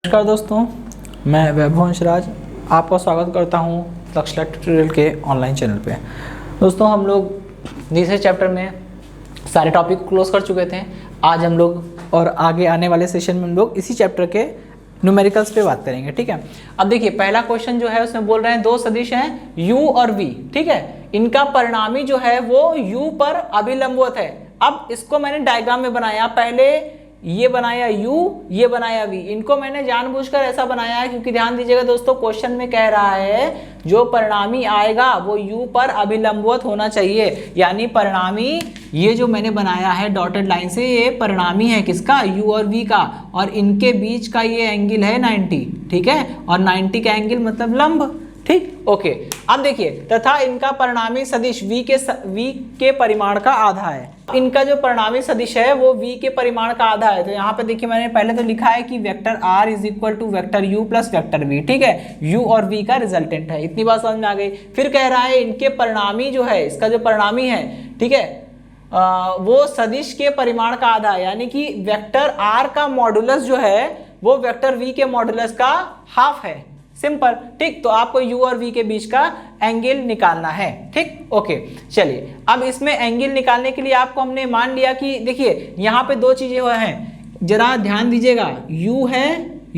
नमस्कार दोस्तों, मैं वैभव हंसराज आपका स्वागत करता हूं लक्ष्य ट्यूटोरियल के ऑनलाइन चैनल पे। दोस्तों, हम लोग तीसरे चैप्टर में सारे टॉपिक क्लोज कर चुके थे। आज हम लोग और आगे आने वाले सेशन में हम लोग इसी चैप्टर के न्यूमेरिकल्स पे बात करेंगे। ठीक है, अब देखिए पहला क्वेश्चन जो है उसमें बोल रहे हैं दो सदिश हैं u और v। ठीक है, इनका परिणामी जो है वो u पर अभिलंबवत है। अब इसको मैंने डायग्राम में बनाया, पहले ये बनाया u, ये बनाया v। इनको मैंने जानबूझकर ऐसा बनाया है क्योंकि ध्यान दीजिएगा दोस्तों, क्वेश्चन में कह रहा है जो परिणामी आएगा वो u पर अभिलंबवत होना चाहिए। यानी परिणामी ये जो मैंने बनाया है डॉटेड लाइन से, ये परिणामी है किसका, u और v का, और इनके बीच का ये एंगल है 90। ठीक है, और 90 का एंगल मतलब लंब। ठीक, ओके। अब देखिए, तथा इनका परिणामी सदिश v के परिमाण का आधा है। इनका जो परिणामी सदिश है वो v के परिमाण का आधा है। तो यहाँ पे देखिए मैंने पहले तो लिखा है कि vector r is equal to vector u plus vector v। ठीक है, u और v का रिजल्टेंट है। इतनी बात समझ में आ गई। फिर कह रहा है इनके परिणामी जो है, इसका जो परिणामी है, ठीक है, वो सदिश के परिमाण का आधा है। यानी कि वेक्टर r का मॉडुलस जो है वो वेक्टर v के मॉडुलस का हाफ है। सिंपल। ठीक, तो आपको u और v के बीच का एंगल निकालना है। ठीक, ओके। चलिए, अब इसमें एंगल निकालने के लिए आपको हमने मान लिया कि देखिए यहाँ पे दो चीजें हैं, जरा ध्यान दीजिएगा। u है,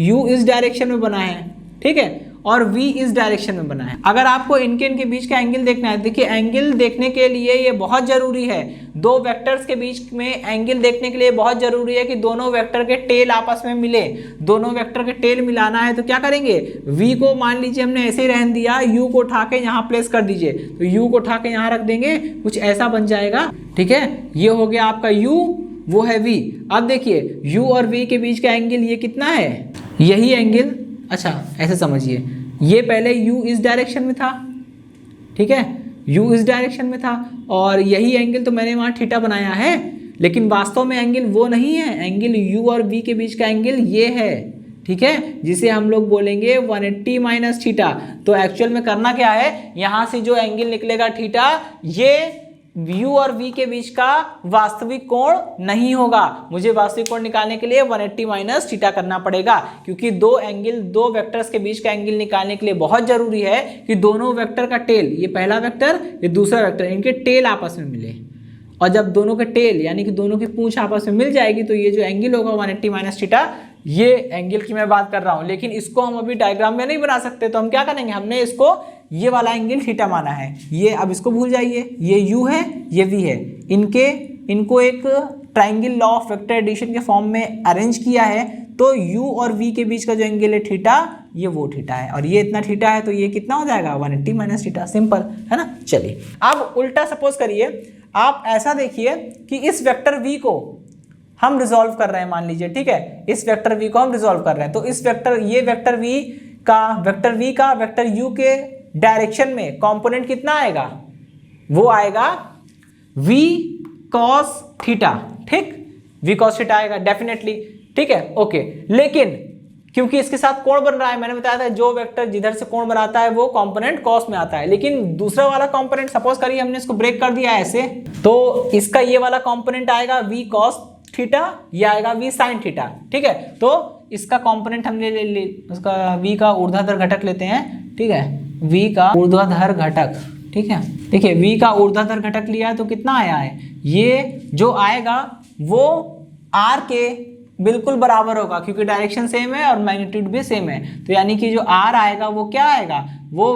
u इस डायरेक्शन में बना है, ठीक है, और v इस डायरेक्शन में बना है। अगर आपको इनके बीच का एंगल देखना है, देखिए एंगल देखने के लिए ये बहुत जरूरी है, दो वेक्टर्स के बीच में एंगल देखने के लिए बहुत जरूरी है कि दोनों वेक्टर के टेल आपस में मिले। दोनों वेक्टर के टेल मिलाना है तो क्या करेंगे, v को मान लीजिए हमने ऐसे ही रहने दिया, u को उठा के यहाँ प्लेस कर दीजिए, तो u को उठा के यहाँ रख देंगे, कुछ ऐसा बन जाएगा। ठीक है, ये हो गया आपका u, वो है v। अब देखिए u और v के बीच का एंगल ये कितना है, यही एंगल। अच्छा, ऐसे समझिए, ये पहले u इस डायरेक्शन में था, ठीक है, u इस डायरेक्शन में था, और यही एंगल तो मैंने वहाँ थीटा बनाया है, लेकिन वास्तव में एंगल वो नहीं है। एंगल u और v के बीच का एंगल ये है, ठीक है, जिसे हम लोग बोलेंगे 180 माइनस थीटा। तो एक्चुअल में करना क्या है, यहाँ से जो एंगल निकलेगा थीटा, ये u और v के बीच का वास्तविक कोण नहीं होगा। मुझे वास्तविक कोण निकालने के लिए 180 माइनस थीटा करना पड़ेगा, क्योंकि दो एंगल, दो वेक्टर्स के बीच का एंगल निकालने के लिए बहुत जरूरी है कि दोनों वेक्टर का टेल, ये पहला वेक्टर, ये दूसरा वेक्टर, इनके टेल आपस में मिले। और जब दोनों के टेल यानी कि दोनों की पूंछ आपस में मिल जाएगी तो ये जो एंगल होगा 180 माइनस थीटा, ये एंगल की मैं बात कर रहा हूं। लेकिन इसको हम अभी डायग्राम में नहीं बना सकते, तो हम क्या करेंगे, हमने इसको ये वाला एंगल थीटा माना है। ये अब इसको भूल जाइए, ये u है, ये v है, इनको एक triangle law of vector addition के फॉर्म में अरेंज किया है। तो u और v के बीच का जो एंगल है थीटा, ये वो थीटा है, और ये इतना थीटा है, तो ये कितना हो जाएगा 180 माइनस थीटा। सिंपल है ना। चलिए, अब उल्टा सपोज करिए, आप ऐसा देखिए कि इस वेक्टर v को हम रिजॉल्व कर रहे हैं, मान लीजिए, ठीक है, इस वेक्टर v को हम रिजॉल्व कर रहे हैं। तो इस वेक्टर, ये वेक्टर v का वेक्टर u के डायरेक्शन में कंपोनेंट कितना आएगा, वो आएगा v cos थीटा। ठीक, v cos थीटा आएगा डेफिनेटली। ठीक है, ओके। लेकिन क्योंकि इसके साथ कोण बन रहा है, मैंने बताया था जो वेक्टर जिधर से कोण बनाता है वो कंपोनेंट cos में आता है। लेकिन दूसरा वाला कंपोनेंट, सपोज करिए हमने इसको ब्रेक कर दिया ऐसे, तो इसका ये वाला कंपोनेंट आएगा v cos थीटा, ये आएगा v sin थीटा। ठीक है, तो इसका कंपोनेंट हम ले उसका v का ऊर्ध्वाधर घटक लेते हैं। ठीक है, v का ऊर्ध्वाधर घटक। ठीक है, देखिए v का ऊर्ध्वाधर घटक लिया तो कितना आया है, ये जो आएगा वो r के बिल्कुल बराबर होगा, क्योंकि डायरेक्शन सेम है और मैग्नीट्यूड भी सेम है। तो यानी कि जो r आएगा वो क्या आएगा, वो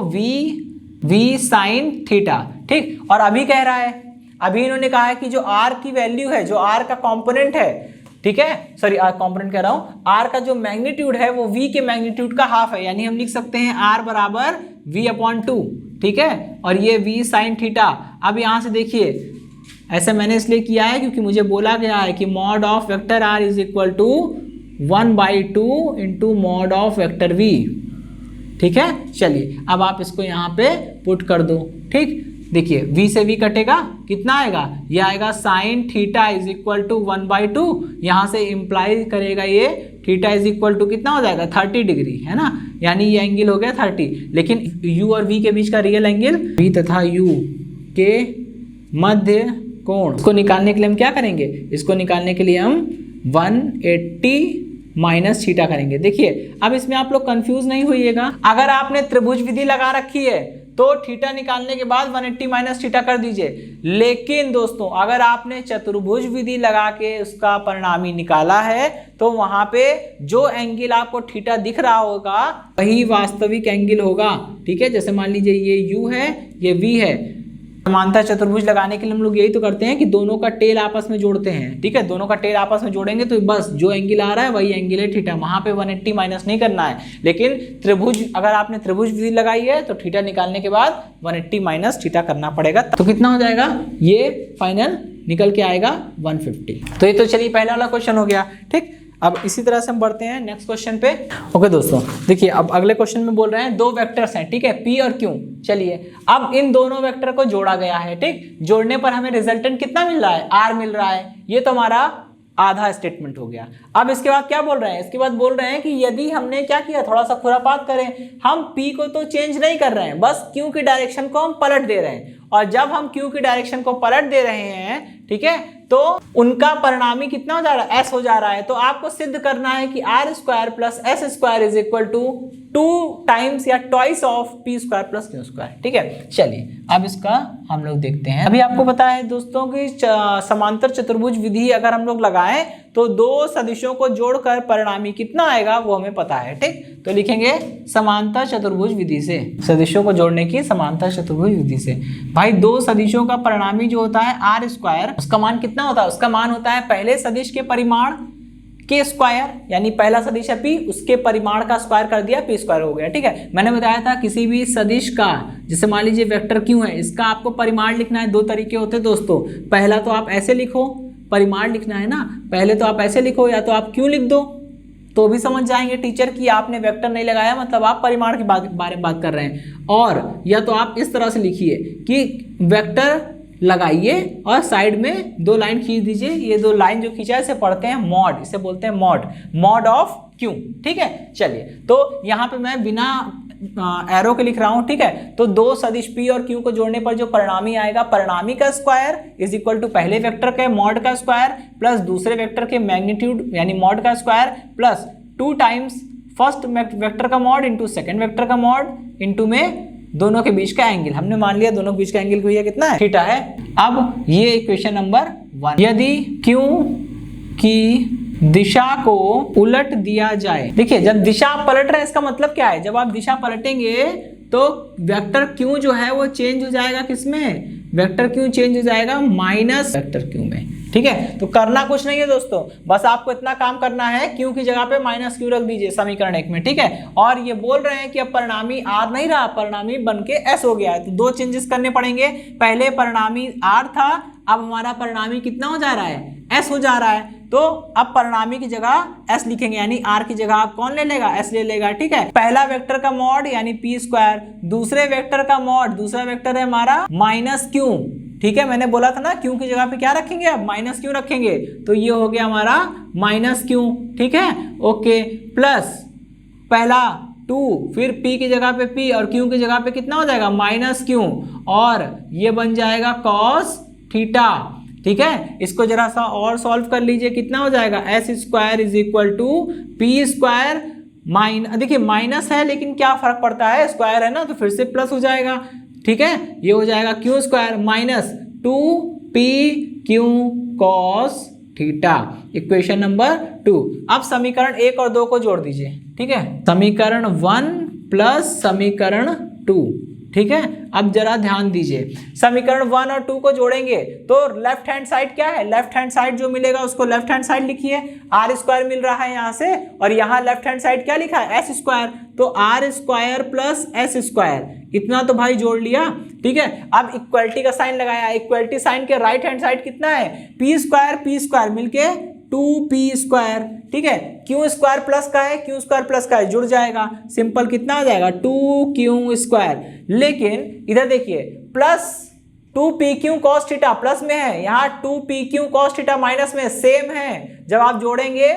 v sin थीटा। ठीक, और अभी कह रहा है, अभी इन्होंने कहा है कि जो r की वैल्यू है, जो r का कंपोनेंट है, ठीक है, सॉरी कंपोनेंट कह रहा हूं, r का जो मैग्नीट्यूड है वो v के मैग्नीट्यूड का हाफ है। यानी हम लिख सकते हैं r बराबर v/2। ठीक है, और ये v sin थीटा। अब यहां से देखिए, ऐसा मैंने इसलिए किया है क्योंकि मुझे बोला गया है कि mod of vector r is equal to 1/2 into mod of vector v। ठीक है, चलिए अब आप इसको यहाँ पे पुट कर दो। ठीक, देखिए v से v कटेगा, कितना आएगा, ये आएगा sine theta is equal to 1/2। यहाँ से इंप्लाई करेगा ये थीटा इज इक्वल टू कितना हो जाएगा, 30 डिग्री, है ना। यानी ये एंगल हो गया 30। लेकिन u और v के बीच का रियल एंगल, v तथा u के मध्य कोण, इसको निकालने के लिए हम क्या करेंगे, इसको निकालने के लिए हम 180 माइनस थीटा करेंगे। देखिए अब इसमें आप लोग कंफ्यूज नहीं होइएगा, अगर आपने त्रिभुज विधि लगा रखी है तो थीटा निकालने के बाद 180 माइनस थीटा कर दीजिए। लेकिन दोस्तों अगर आपने चतुर्भुज विधि लगा के उसका परिणामी निकाला है तो वहां पे जो एंगल आपको थीटा दिख रहा होगा वही वास्तविक एंगल होगा। ठीक है, जैसे मान लीजिए ये यू है, ये वी है। समांतर चतुर्भुज लगाने के लिए हम लोग यही तो करते हैं कि दोनों का टेल आपस में जोड़ते हैं। ठीक है, दोनों का टेल आपस में जोड़ेंगे तो बस जो एंगल आ रहा है वही एंगल है थीटा, वहां पे 180 माइनस नहीं करना है। लेकिन त्रिभुज, अगर आपने त्रिभुज विधि लगाई है तो थीटा निकालने के बाद 180 माइनस थीटा करना पड़ेगा। तो कितना हो जाएगा, ये फाइनल निकल के आएगा 150। तो ये तो चलिए पहला वाला क्वेश्चन हो गया। ठीक, अब इसी तरह से हम बढ़ते हैं नेक्स्ट क्वेश्चन पे। ओके दोस्तों, देखिए अब अगले क्वेश्चन में बोल रहे हैं दो वेक्टर्स हैं, ठीक है, P और Q। चलिए अब इन दोनों वेक्टर को जोड़ा गया है। ठीक, जोड़ने पर हमें रिजल्टेंट कितना मिल रहा है, R मिल रहा है। ये तो हमारा आधा स्टेटमेंट हो गया। अब इसके बाद क्या बोल रहे हैं, इसके बाद बोल रहे हैं कि यदि हमने क्या किया, थोड़ा सा खुरापात करें, हम P को तो चेंज नहीं कर रहे हैं, बस Q की डायरेक्शन को हम पलट दे रहे हैं। और जब हम Q की डायरेक्शन को पलट दे रहे हैं, ठीक है, तो उनका परिणामी कितना हो जा रहा है, S हो जा रहा है। तो आपको सिद्ध करना है कि R square plus S square is equal to 2 times या twice of P square plus Q square. ठीक है, चलिए अब इसका हम लोग देखते हैं। अभी आपको पता है दोस्तों कि समांतर चतुर्भुज विधि अगर हम लोग लगाएं तो दो सदिशों को जोड़कर परिणामी कितना आएगा वो हमें पता है। ठीक, तो लिखेंगे समांतर चतुर्भुज विधि से, सदिशों को जोड़ने की समांतर चतुर्भुज विधि से। भाई दो सदिशों का परिणामी जो होता है R स्क्वायर, उसका मान कितना होता है, उसका मान होता है पहले सदिश के परिमाण के स्क्वायर, यानी पहला सदिश है P, उसके परिमाण का स्क्वायर कर दिया, P स्क्वायर हो गया। ठीक है, मैंने बताया था किसी भी सदिश का, जैसे मान लीजिए वेक्टर Q है, इसका आपको परिमाण लिखना है। दो तरीके होते हैं दोस्तों, पहला तो आप ऐसे लिखो, परिमाण लिखना है ना, पहले तो आप ऐसे लिखो, या तो आप Q लिख दो तो भी समझ जाएंगे टीचर कि आपने वेक्टर नहीं लगाया, मतलब आप परिमाण के बारे में बात कर रहे हैं। और या तो आप इस तरह से लिखिए कि वेक्टर लगाइए और साइड में दो लाइन खींच दीजिए। ये दो लाइन जो खींचा है इसे पढ़ते हैं मॉड, इसे बोलते हैं मॉड, मॉड ऑफ Q। ठीक है, चलिए तो यहाँ पे मैं बिना एरो के लिख रहा हूं। ठीक है, तो दो सदिश P और Q को जोड़ने पर जो परिणामी आएगा, परिणामी का स्क्वायर इज इक्वल टू पहले वेक्टर के मॉड का स्क्वायर प्लस दूसरे वेक्टर के मैग्नीट्यूड यानी मॉड का square plus 2 times first vector का मॉड इंटू सेकेंड वेक्टर का मॉड इंटू में दोनों के बीच का एंगल। हमने मान लिया दोनों के बीच का एंगल भैया कितना है, थीटा है। अब ये इक्वेशन नंबर 1, यदि Q की दिशा को उलट दिया जाए। देखिए जब दिशा आप पलट रहे हैं इसका मतलब क्या है, जब आप दिशा पलटेंगे तो वेक्टर Q जो है वो चेंज हो जाएगा किसमें, वेक्टर Q चेंज हो जाएगा माइनस वेक्टर Q में। ठीक है, तो करना कुछ नहीं है दोस्तों, बस आपको इतना काम करना है, Q की जगह पे माइनस Q रख दीजिए समीकरण 1 में। ठीक है, और ये बोल रहे हैं कि अब परिणामी R नहीं रहा, परिणामी बन के S हो गया है। तो दो चेंजेस करने पड़ेंगे, पहले परिणामी R था, अब हमारा परिणामी कितना हो जा रहा है, S हो जा रहा है। तो अब परिणामी की जगह S लिखेंगे, यानी R की जगह आप कौन ले लेगा, S ले लेगा। ठीक है, पहला वेक्टर का मॉड यानी P स्क्वायर, दूसरे वेक्टर का मॉड, दूसरा वेक्टर है हमारा माइनस Q। ठीक है, मैंने बोला था ना Q की जगह पे क्या रखेंगे, अब माइनस Q रखेंगे, तो ये हो गया हमारा माइनस Q। ठीक है, ओके, प्लस पहला 2, फिर P की जगह पे P और Q की जगह पे कितना हो जाएगा माइनस Q, और ये बन जाएगा कॉस थीटा। ठीक है, इसको जरा सा और सॉल्व कर लीजिए, कितना हो जाएगा, S square is equal to P square देखिए माइनस है लेकिन क्या फर्क पड़ता है, स्क्वायर है ना तो फिर से प्लस हो जाएगा। ठीक है, ये हो जाएगा Q square minus 2PQ cos theta, equation number 2। अब समीकरण 1 और 2 को जोड़ दीजिए। ठीक है, समीकरण 1 प्लस समीकरण 2। ठीक है, अब जरा ध्यान दीजिए, समीकरण 1 और 2 को जोड़ेंगे तो लेफ्ट हैंड साइड क्या है, लेफ्ट हैंड साइड जो मिलेगा उसको लेफ्ट हैंड साइड लिखिए। R स्क्वायर मिल रहा है यहाँ से, और यहाँ लेफ्ट हैंड साइड क्या लिखा है, S स्क्वायर, तो R square plus S square, इतना तो भाई जोड़ लिया। ठीक है, अब इक्वलिटी का साइन लगाया, इक्वलिटी साइन के राइट हैंड साइड कितना है, P स्क्वायर मिलके 2P स्क्वायर। ठीक है, Q स्क्वायर प्लस का है, Q स्क्वायर प्लस का है, जुड़ जाएगा, सिंपल कितना आ जाएगा 2Q स्क्वायर। लेकिन इधर देखिए plus 2PQ cos theta plus में है, यहाँ 2PQ कॉस थीटा माइनस में, सेम है। जब आप जोड़ेंगे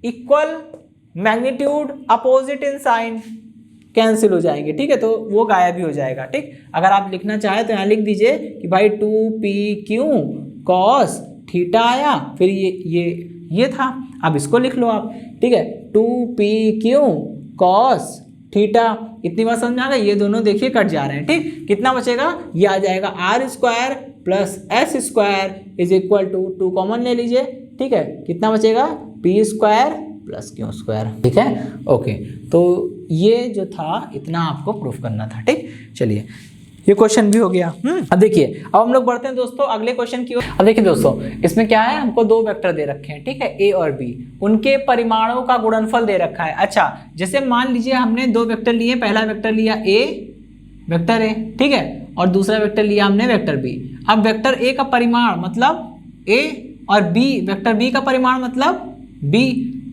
equal magnitude opposite in sign cancel हो जाएंगे। ठीक है, तो वो गायब भी हो जाएगा। ठीक, अगर आप लिखना चाहे तो यहाँ लिख दीजिए कि भाई 2PQ कॉस थीटा आया, फिर ये था। अब इसको लिख लो आप, ठीक है, 2PQ cos थीटा। इतनी बात समझ में आ गई। ये दोनों देखिए कट जा रहे हैं, ठीक। कितना बचेगा, ये आ जाएगा r² plus s² is equal to 2 common ले लीजिए, ठीक है, कितना बचेगा p² प्लस q², ठीक है। ओके, तो ये जो था इतना आपको प्रूफ करना था, ठीक। चलिए ये क्वेश्चन भी हो गया। अब देखिए, अब हम लोग बढ़ते हैं दोस्तों अगले क्वेश्चन की ओर। अब देखिए दोस्तों, इसमें क्या है, हमको दो वेक्टर दे रखे हैं, ठीक है, ए और बी, उनके परिमाणों का गुणनफल दे रखा है। अच्छा, जैसे मान लीजिए हमने दो वेक्टर लिए, पहला वेक्टर लिया ए, वेक्टर ए, ठीक है, और दूसरा वेक्टर लिया हमने वेक्टर बी। अब वेक्टर ए का परिमाण मतलब ए और बी, वेक्टर बी का परिमाण मतलब बी,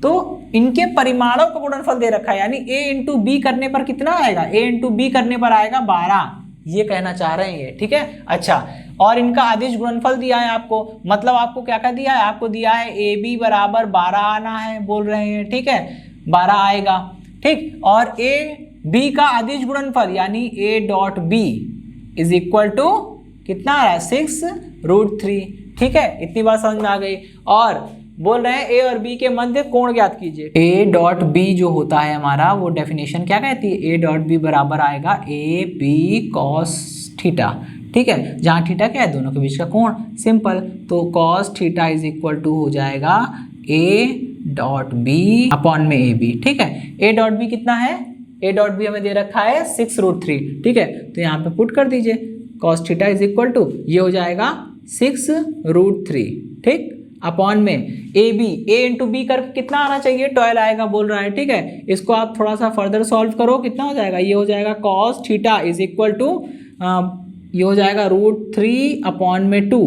तो इनके परिमाणों का गुणनफल दे रखा है, यानी a इंटू बी करने पर कितना आएगा, a इंटू बी करने पर आएगा 12, ये कहना चाह रहे हैं ये, ठीक है। अच्छा, और इनका अदिश गुणनफल दिया है आपको, मतलब आपको क्या क्या दिया है, आपको दिया है ए बी बराबर 12 आना है, बोल रहे हैं, ठीक है, 12 आएगा, ठीक। और ए बी का अदिश गुणनफल यानी a.b इज इक्वल टू कितना आ रहा है, 6√3, ठीक है। इतनी बात समझ में आ गई। और बोल रहे हैं ए और बी के मध्य कोण ज्ञात कीजिए। a.b जो होता है हमारा, वो डेफिनेशन क्या कहती है, a.b बराबर आएगा ab cos थीटा, ठीक है, जहां थीटा क्या है, दोनों के बीच का कोण, सिंपल। तो cos theta is equal to हो जाएगा a.b अपॉन में ab, ठीक है। a.b कितना है, a.b हमें दे रखा है 6√3, ठीक है, तो यहाँ पे पुट कर दीजिए, cos theta is equal to ये हो जाएगा 6√3, ठीक, अपॉन में A B, A into B कर कितना आना चाहिए, 12 आएगा बोल रहा है, ठीक है। इसको आप थोड़ा सा फर्दर सॉल्व करो, कितना हो जाएगा, ये हो जाएगा cos theta is equal to ये हो जाएगा √3 अपॉन में 2,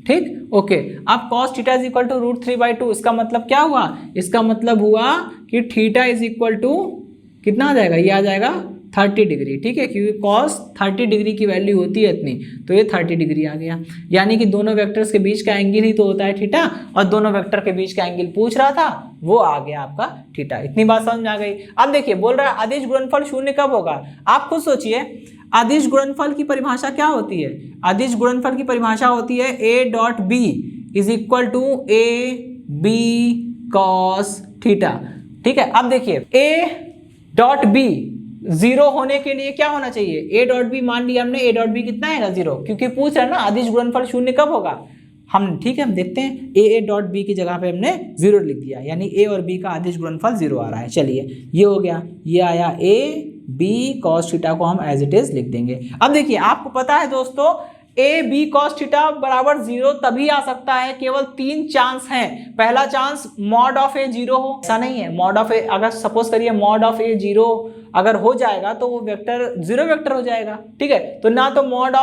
ठीक। ओके, अब cos theta is equal to √3/2, इसका मतलब क्या हुआ, इसका मतलब हुआ कि थीटा इज इक्वल टू कितना आ जाएगा, ये आ जाएगा 30 डिग्री, ठीक है, क्योंकि cos 30 डिग्री की वैल्यू होती है इतनी, तो ये 30 डिग्री आ गया। यानी कि दोनों वेक्टर्स के बीच का एंगल ही तो होता है थीटा, और दोनों वेक्टर के बीच का एंगल पूछ रहा था, वो आ गया आपका थीटा। इतनी बात समझ में आ गई। अब देखिए, बोल रहा है अदिश गुणनफल शून्य कब होगा। आप खुद सोचिए, अदिश गुणनफल की परिभाषा क्या होती है, अदिश गुणनफल की परिभाषा होती है a.b is equal to ab cos theta, ठीक है। अब देखिए, a.b 0 होने के लिए क्या होना चाहिए, a.b मान लिया हमने, a.b कितना आएगा 0, क्योंकि पूछ रहा है ना अदिश गुणनफल शून्य कब होगा। हम ठीक है, हम देखते हैं, a.b की जगह पे हमने 0 लिख दिया, यानी a और b का अदिश गुणनफल 0 आ रहा है। चलिए ये हो गया, ये आया ab cos थीटा को हम एज इट इज लिख देंगे। अब देखिए, आपको पता है दोस्तों, ab cos थीटा बराबर 0 तभी आ सकता है, केवल 3 चांस हैं। पहला चांस मॉड ऑफ a 0 हो, ऐसा नहीं है, मॉड ऑफ a अगर सपोज करिए मॉड ऑफ a 0 अगर हो जाएगा तो वो वेक्टर 0 वेक्टर हो जाएगा, ठीक है। तो ना तो मॉड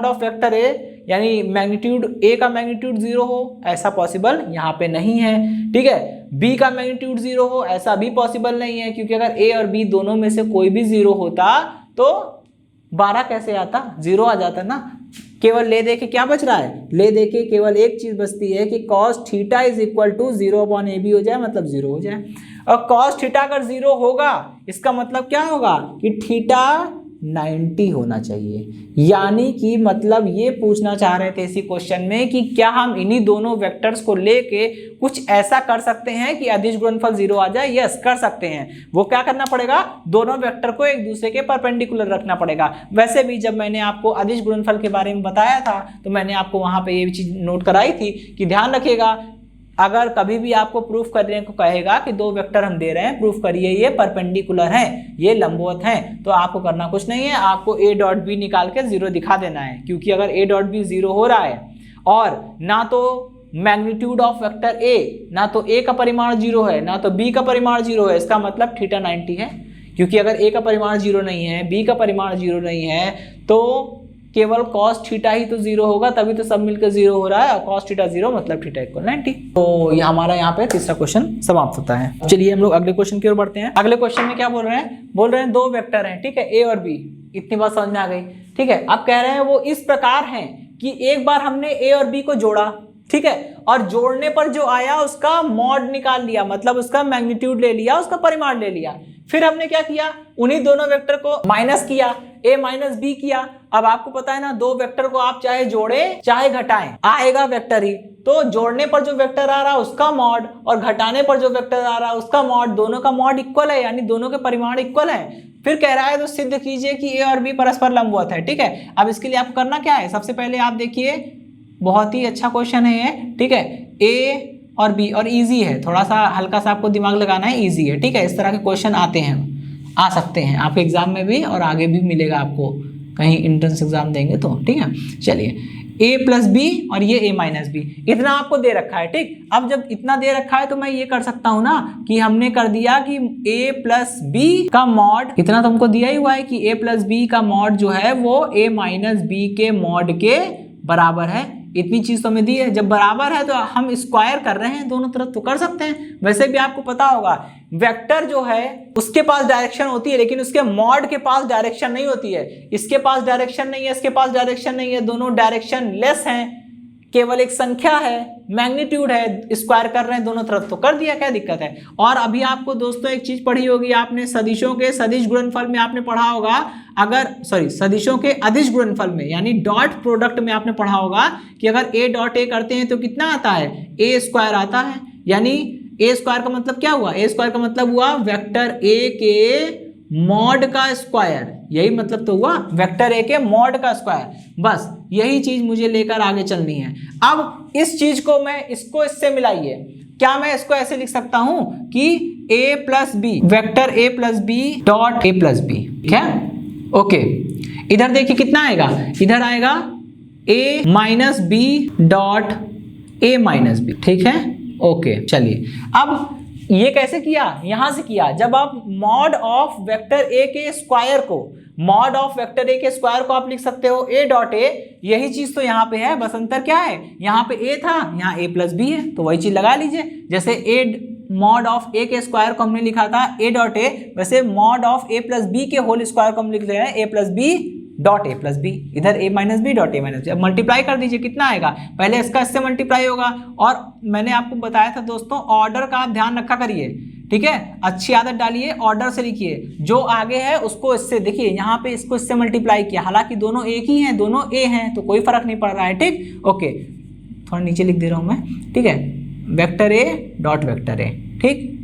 ऑफ वेक्टर a यानी मैग्नीट्यूड a का मैग्नीट्यूड 0 हो, ऐसा पॉसिबल यहाँ पे नहीं है, ठीक है। b का मैग्नीट्यूड 0 हो, ऐसा भी पॉसिबल नहीं है, क्योंकि अगर a और b दोनों में से कोई भी 0 होता तो 12 कैसे आता, 0 आ जाता ना। केवल ले दे के क्या बच रहा है, ले दे के केवल एक चीज बचती है कि cos theta is equal to 0/ab हो जाए, मतलब 0 हो जाए। और cos थीटा अगर 0 होगा, इसका मतलब क्या होगा कि थीटा 90 होना चाहिए। यानी कि मतलब ये पूछना चाह रहे थे इसी क्वेश्चन में कि क्या हम इन्हीं दोनों वेक्टर्स को लेके कुछ ऐसा कर सकते हैं कि अदिश गुणनफल 0 आ जाए। यस, कर सकते हैं। वो क्या करना पड़ेगा, दोनों वेक्टर को एक दूसरे के परपेंडिकुलर रखना पड़ेगा। वैसे भी जब मैंने आपको अदिश गुणनफल के बारे में बताया था तो मैंने आपको वहां पे ये चीज नोट कराई थी कि ध्यान रखिएगा, अगर कभी भी आपको प्रूफ करने को कहेगा कि दो वेक्टर हम दे रहे हैं, प्रूफ करिए ये परपेंडिकुलर हैं, ये लंबवत हैं, तो आपको करना कुछ नहीं है, आपको a.b निकाल के 0 दिखा देना है। क्योंकि अगर a.b 0 हो रहा है और ना तो मैग्नीट्यूड ऑफ वेक्टर a, ना तो a का परिमाण 0 है, ना तो b का परिमाण 0 है, इसका मतलब थीटा 90 है। क्योंकि अगर a का परिमाण 0 नहीं है, b का परिमाण 0 नहीं है, तो केवल cos थीटा ही तो 0 होगा, तभी तो सब मिलकर 0 हो रहा है। और cos थीटा 0 मतलब थीटा इक्वल 90। तो ये हमारा यहाँ पे तीसरा क्वेश्चन समाप्त होता है। चलिए हम लोग अगले क्वेश्चन की ओर बढ़ते हैं। अगले क्वेश्चन में क्या बोल रहे हैं, बोल रहे हैं दो वेक्टर हैं, ठीक है, a और b। इतनी बात समझ में आ गई, ठीक है। अब कह रहे हैं वो इस प्रकार हैं कि एक बार हमने a और b को जोड़ा, ठीक है, और जोड़ने पर जो आया उसका मॉड निकाल लिया, मतलब उसका मैग्नीट्यूड ले लिया, उसका परिमाण ले लिया। फिर हमने क्या किया, उन्हीं दोनों वेक्टर को माइनस किया, a माइनस b किया। अब आपको पता है ना, दो वेक्टर को आप चाहे जोड़े चाहे घटाएं, आएगा वेक्टर ही। तो जोड़ने पर जो वेक्टर आ रहा है उसका मॉड और घटाने पर जो वेक्टर आ रहा है उसका मॉड, दोनों का मॉड इक्वल है, यानी दोनों के परिमाण इक्वल है। फिर कह रहा है तो सिद्ध कीजिए कि ए और बी परस्पर लंबवत है। ठीक है, अब इसके लिए आपको करना क्या है, सबसे पहले आप देखिए, बहुत ही अच्छा क्वेश्चन है ये। ठीक है, ए और बी, और इजी है, थोड़ा सा हल्का सा आपको दिमाग लगाना है, इजी है। ठीक है, इस तरह के क्वेश्चन आते हैं, आ सकते हैं आपके एग्जाम में भी और आगे भी मिलेगा आपको, कहीं एंट्रेंस एग्जाम देंगे तो। ठीक है, चलिए a प्लस बी और ये a माइनस बी, इतना आपको दे रखा है। ठीक, अब जब इतना दे रखा है तो मैं ये कर सकता हूं ना कि हमने कर दिया कि a प्लस बी का मॉड, इतना तो हमको दिया ही हुआ है कि a प्लस बी का मॉड जो है वो a माइनस बी के मॉड के बराबर है। इतनी चीज तो हमें दी है, जब बराबर है तो हम स्क्वायर कर रहे हैं दोनों तरफ तो कर सकते हैं। वैसे भी आपको पता होगा वेक्टर जो है उसके पास डायरेक्शन होती है लेकिन उसके मॉड के पास डायरेक्शन नहीं होती है। इसके पास डायरेक्शन नहीं है, इसके पास डायरेक्शन नहीं है, दोनों डायरेक्शन लेस हैं, केवल एक संख्या है, मैग्नीट्यूड है, स्क्वायर कर रहे हैं दोनों तरफ तो कर दिया, क्या दिक्कत है। और अभी आपको दोस्तों एक चीज पढ़ी होगी आपने, सदिशों के सदिश गुणनफल में आपने पढ़ा होगा, अगर सदिशों के अदिश गुणनफल में यानी डॉट प्रोडक्ट में आपने पढ़ा होगा कि अगर a डॉट a करते हैं तो कितना आता है, a स्क्वायर आता है। यानी a स्क्वायर का मतलब क्या हुआ, a स्क्वायर का मतलब हुआ वेक्टर a के मॉड का स्क्वायर, यही मतलब तो हुआ, वेक्टर a के मॉड का स्क्वायर। बस यही चीज मुझे लेकर आगे चलनी है। अब इस चीज को मैं इसको इससे मिलाइए, क्या मैं इसको ऐसे लिख सकता हूं कि a plus B, vector a plus B dot a plus B. ठीक है, ओके, इधर देखिए कितना आएगा, इधर आएगा a minus B dot a minus B. ठीक है, ओके, चलिए अब ये कैसे किया, यहां से किया, जब आप मॉड ऑफ वेक्टर a के स्क्वायर को, मॉड ऑफ वेक्टर a के स्क्वायर को आप लिख सकते हो a डॉट a, यही चीज तो यहाँ पे है, बस अंतर क्या है, यहाँ पे a था, यहाँ a प्लस बी है, तो वही चीज लगा लीजिए। जैसे a मॉड ऑफ a के स्क्वायर को हमने लिखा था a डॉट a, वैसे mod of a plus B के होल स्क्वायर को हम लिख रहे हैं a plus B dot a plus B, इधर a minus B dot a minus B. अब मल्टीप्लाई कर दीजिए, कितना आएगा, पहले इसका इससे मल्टीप्लाई होगा। और मैंने आपको बताया था दोस्तों, ऑर्डर का आप ध्यान रखा करिए। ठीक है, अच्छी आदत डालिए, ऑर्डर से लिखिए, जो आगे है उसको इससे, देखिए यहाँ पे इसको इससे मल्टीप्लाई किया, हालांकि दोनों एक ही हैं, दोनों a हैं तो कोई फर्क नहीं पड़ रहा है। ठीक, ओके, थोड़ा नीचे लिख दे रहा हूं मैं। ठीक है, vector a dot vector a, ठीक,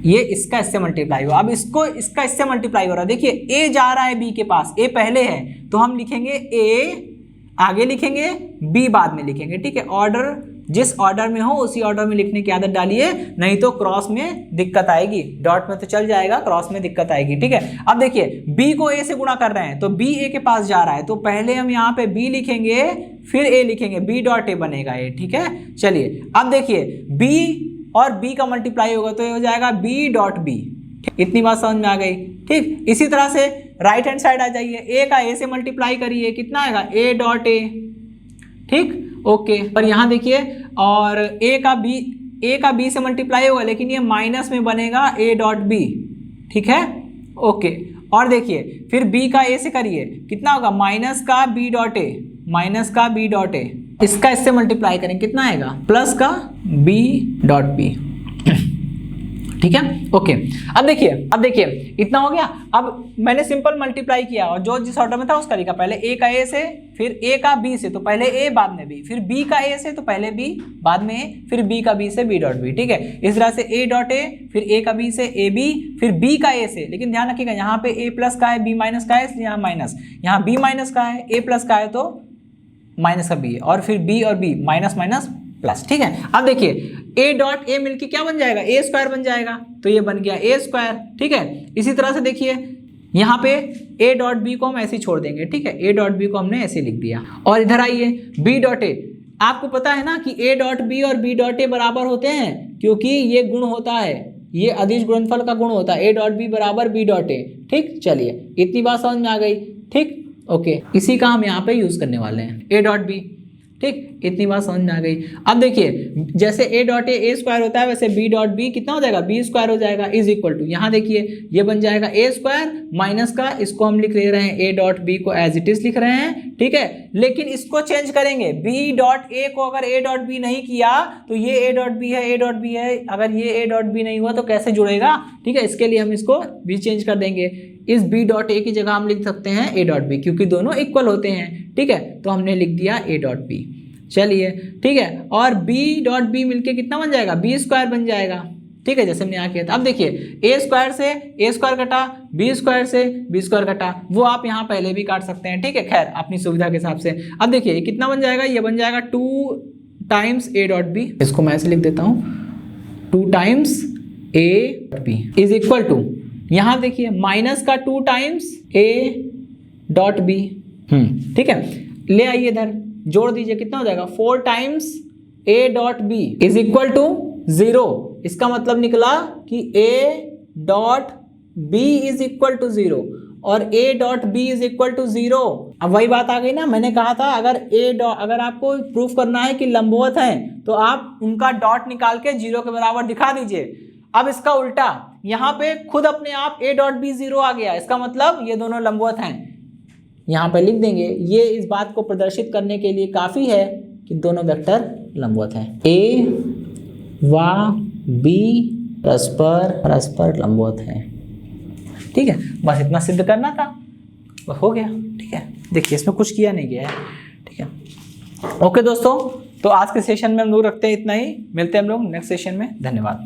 ये इसका इससे मल्टीप्लाई हुआ, अब इसको इसका इससे मल्टीप्लाई हो रहा है। देखिए a जा रहा है b के पास, a पहले है तो हम लिखेंगे a आगे लिखेंगे, b बाद में लिखेंगे। ठीक है, ऑर्डर जिस ऑर्डर में हो उसी ऑर्डर में लिखने की आदत डालिए, नहीं तो क्रॉस में दिक्कत आएगी, डॉट में तो चल जाएगा, क्रॉस में दिक्कत आएगी। ठीक है, अब देखिए b को a से गुणा कर रहे हैं तो b a के पास जा रहा है, तो पहले हम यहाँ पे b लिखेंगे फिर a लिखेंगे, b डॉट a बनेगा ये। ठीक है, चलिए अब देखिए b और b का मल्टीप्लाई होगा तो ये हो जाएगा b डॉट b। इतनी बात समझ में आ गई। ठीक, इसी तरह से राइट हैंड साइड आ जाइए, a का a से मल्टीप्लाई करिए, कितना आएगा a डॉट a। ठीक, ओके, और यहाँ देखिए, और a का b से मल्टीप्लाई होगा लेकिन ये माइनस में बनेगा a डॉट b। ठीक है, ओके, और देखिए फिर b का a से करिए, कितना होगा, माइनस का b डॉट a, माइनस का b डॉट a, इसका इससे मल्टीप्लाई करें, कितना आएगा, प्लस का b डॉट b। ठीक है, ओके, अब देखिए इतना हो गया। अब मैंने सिंपल मल्टीप्लाई किया और जो जिस ऑर्डर में था उसका लिखा, पहले a का a से, फिर a का b से, तो पहले a बाद में b, फिर b का a से तो पहले b बाद में a, फिर b का b से b डॉट b। ठीक है, इस तरह से a डॉट a, फिर a का b से a b, फिर b का a से, लेकिन ध्यान रखिएगा यहाँ पे a प्लस का है, b माइनस का है, इसलिए यहाँ माइनस, यहाँ b माइनस का है, a प्लस का है तो माइनस का b है, और फिर b और b माइनस माइनस प्लस। ठीक है, अब देखिए a डॉट a मिलके क्या बन जाएगा, a स्क्वायर बन जाएगा, तो ये बन गया a स्क्वायर। ठीक है, इसी तरह से देखिए यहाँ पे a डॉट b को हम ऐसे ही छोड़ देंगे। ठीक है, a डॉट b को हमने ऐसे लिख दिया, और इधर आइए b डॉट a, आपको पता है ना कि a डॉट b और b डॉट a बराबर होते हैं, क्योंकि ये गुण होता है, ये अदिश गुणनफल का गुण होता है, a डॉट b बराबर b डॉट a। ठीक, चलिए इतनी बात समझ में आ गई। ठीक, ओके, इसी का हम यहाँ पे यूज करने वाले हैं, a डॉट b। ठीक, इतनी बात समझ में आ गई। अब देखिए जैसे a डॉट a स्क्वायर होता है, वैसे b डॉट b कितना हो जाएगा, b स्क्वायर हो जाएगा, इज इक्वल टू, यहाँ देखिए ये बन जाएगा a स्क्वायर माइनस का, इसको हम लिख ले रहे हैं a डॉट b को एज इट इज लिख रहे हैं। ठीक है, लेकिन इसको चेंज करेंगे, b डॉट a को अगर a डॉट b नहीं किया तो ये a डॉट b है, a डॉट b है, अगर ये a डॉट b नहीं हुआ तो कैसे जुड़ेगा। ठीक है, इसके लिए हम इसको भी चेंज कर देंगे, इस b डॉट a की जगह हम लिख सकते हैं a डॉट b, क्योंकि दोनों इक्वल होते हैं। ठीक है, तो हमने लिख दिया a डॉट b। चलिए ठीक है, और बी डॉट बी मिलके कितना बन जाएगा, बी स्क्वायर बन जाएगा। ठीक है, जैसे हमने यहाँ किया था। अब देखिए ए स्क्वायर से ए स्क्वायर कटा, बी स्क्वायर से बी स्क्वायर कटा, वो आप यहाँ पहले भी काट सकते हैं। ठीक है, खैर अपनी सुविधा के हिसाब से। अब देखिए ये कितना बन जाएगा, ये बन जाएगा 2 टाइम्स ए डॉट बी, इसको मैं ऐसे लिख देता हूँ 2 times A dot B is equal to, यहाँ देखिए माइनस का 2 टाइम्स ए डॉट बी। ठीक है, ले आइए इधर जोड़ दीजिए, कितना हो जाएगा 4 times A dot B is equal to 0। इसका मतलब निकला कि A dot B is equal to 0 और A dot B is equal to 0। अब वही बात आ गई ना, मैंने कहा था अगर आपको प्रूफ करना है कि लंबवत हैं तो आप उनका डॉट निकाल के 0 के बराबर दिखा दीजिए। अब इसका उल्टा, यहाँ पे खुद अपने आप ए डॉट बी 0 आ गया, इसका मतलब ये दोनों लंबवत हैं। यहाँ पे लिख देंगे, ये इस बात को प्रदर्शित करने के लिए काफी है कि दोनों वेक्टर लंबवत हैं। ए व बी परस्पर लंबवत हैं। ठीक है, बस इतना सिद्ध करना था, हो गया। ठीक है, देखिए इसमें कुछ किया नहीं गया है। ठीक है, ओके दोस्तों, तो आज के सेशन में हम लोग रखते हैं इतना ही, मिलते हैं हम लोग नेक्स्ट सेशन में। धन्यवाद।